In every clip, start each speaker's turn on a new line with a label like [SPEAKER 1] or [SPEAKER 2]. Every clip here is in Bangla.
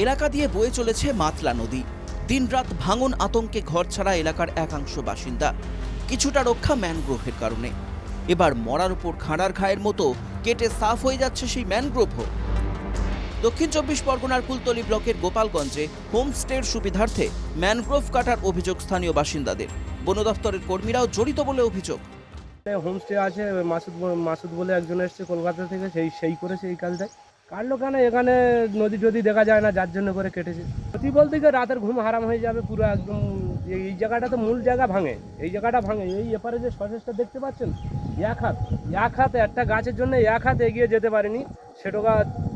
[SPEAKER 1] এলাকা দিয়ে বয়ে চলেছে মাতলা নদী। দিনরাত ভাঙন আতঙ্কে ঘরছাড়া এলাকার একাংশ বাসিন্দা। কিছুটা রক্ষা ম্যানগ্রোভের কারণে। এবার মরার উপর খাঁড়ার ঘায়ের মতো কেটে সাফ হয়ে যাচ্ছে সেই ম্যানগ্রোভও। দক্ষিণ ২৪ পরগনার কুলতলি ব্লকের গোপালগঞ্জে হোমস্টের সুবিধার্থে ম্যানগ্রোভ কাটার অভিযোগ স্থানীয় বাসিন্দাদের। বন দপ্তরের কর্মীরাও জড়িত বলে অভিযোগ।
[SPEAKER 2] হোমস্টে আছে, মাসুদ বলে একজন এসছে কলকাতা থেকে, সেই করেছে এই কাজটাই। কাটলো কেন? এখানে নদী টদী দেখা যায় না, যার জন্য করে কেটেছে। নদী বলতে গিয়ে রাতের ঘুম হারাম হয়ে যাবে পুরো একদম। এই জায়গাটা তো মূল জায়গা ভাঙে, এই জায়গাটা ভাঙে। এই এপারে যে সরেজটা দেখতে পাচ্ছেন, এক হাত একটা গাছের জন্য এক হাত এগিয়ে যেতে পারেনি, সেটা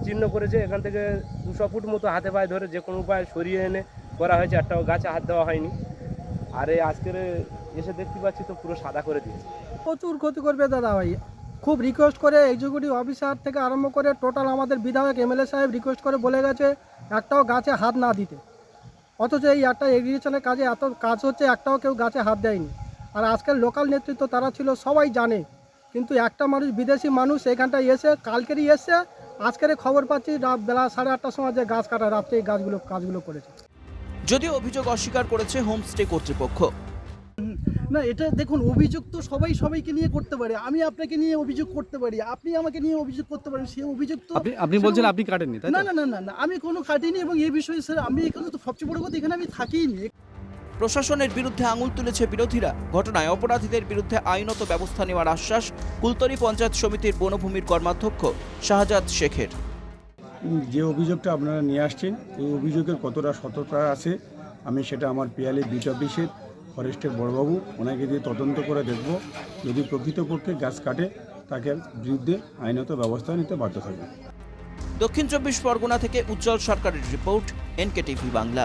[SPEAKER 2] চিহ্ন করেছে। এখান থেকে 200 ফুট মতো হাতে পায়ে ধরে যে কোনো উপায় সরিয়ে এনে করা হয়েছে, একটাও গাছে হাত দেওয়া হয়নি। আর এই আজকের এসে দেখতে পাচ্ছি তো পুরো সাদা করে দিয়েছে।
[SPEAKER 3] প্রচুর ক্ষতি করবে দাদা ভাই। খুব রিকোয়েস্ট করে এক্সিকিউটিভ অফিসার থেকে আরম্ভ করে টোটাল আমাদের বিধায়ক এমএলএ সাহেব রিকোয়েস্ট করে বলে গেছে একটাও গাছে হাত না দিতে। অথচ এই একটা এগ্রিকালচারের কাজে এত কাজ হচ্ছে, একটাও কেউ গাছে হাত দেয়নি। আর আজকের লোকাল নেতৃত্ব তারা ছিল, সবাই জানে। কিন্তু একটা মানুষ, বিদেশি মানুষ এখানটায় এসে কালকেরই এসছে, আজকের খবর পাচ্ছি বেলা 8:30টার সময় যে গাছ কাটা, রাত্রে এই কাজগুলো করেছে।
[SPEAKER 1] যদিও অভিযোগ অস্বীকার করেছে হোমস্টে কর্তৃপক্ষ।
[SPEAKER 4] না, এটা দেখুন, অভিযোগ তো সবাইকে নিয়ে করতে পারে। আমি আপনাকে নিয়ে অভিযোগ করতে পারি, আপনি আমাকে নিয়ে অভিযোগ করতে পারেন। সেই অভিযোগ তো
[SPEAKER 5] আপনি বলছেন আপনি কাটেননি, তাই
[SPEAKER 4] না
[SPEAKER 5] তো?
[SPEAKER 4] না না না না, আমি কোনো কাটিনি। এবং এই বিষয়ে স্যার, আমি এখানে তো সবচেয়ে বড় কথা, এখানে আমি থাকিনি।
[SPEAKER 1] প্রশাসনের বিরুদ্ধে আঙুল তুলেছে বিরোধীরা। ঘটনায় অপরাধীদের বিরুদ্ধে আইনত ব্যবস্থা নেওয়ার আশ্বাস কুলতলি পঞ্চায়েত সমিতির বনভূমির কর্মাধ্যক্ষ শাহজাদ শেখের।
[SPEAKER 6] যে অভিযোগটা আপনারা নিয়ে আসছেন, এই অভিযোগের কতটা সততা আছে আমি সেটা আমার পিয়ালি বিট অফিসের ফরেস্টের বড়বাবু ওনাকে দিয়ে তদন্ত করে দেখব। যদি প্রকৃতপক্ষে গাছ কাটে তাকে বিরুদ্ধে আইনত ব্যবস্থা নিতে বাধ্য থাকবে।
[SPEAKER 1] দক্ষিণ ২৪ পরগনা থেকে উজ্জ্বল সরকারের রিপোর্ট, NKTV বাংলা।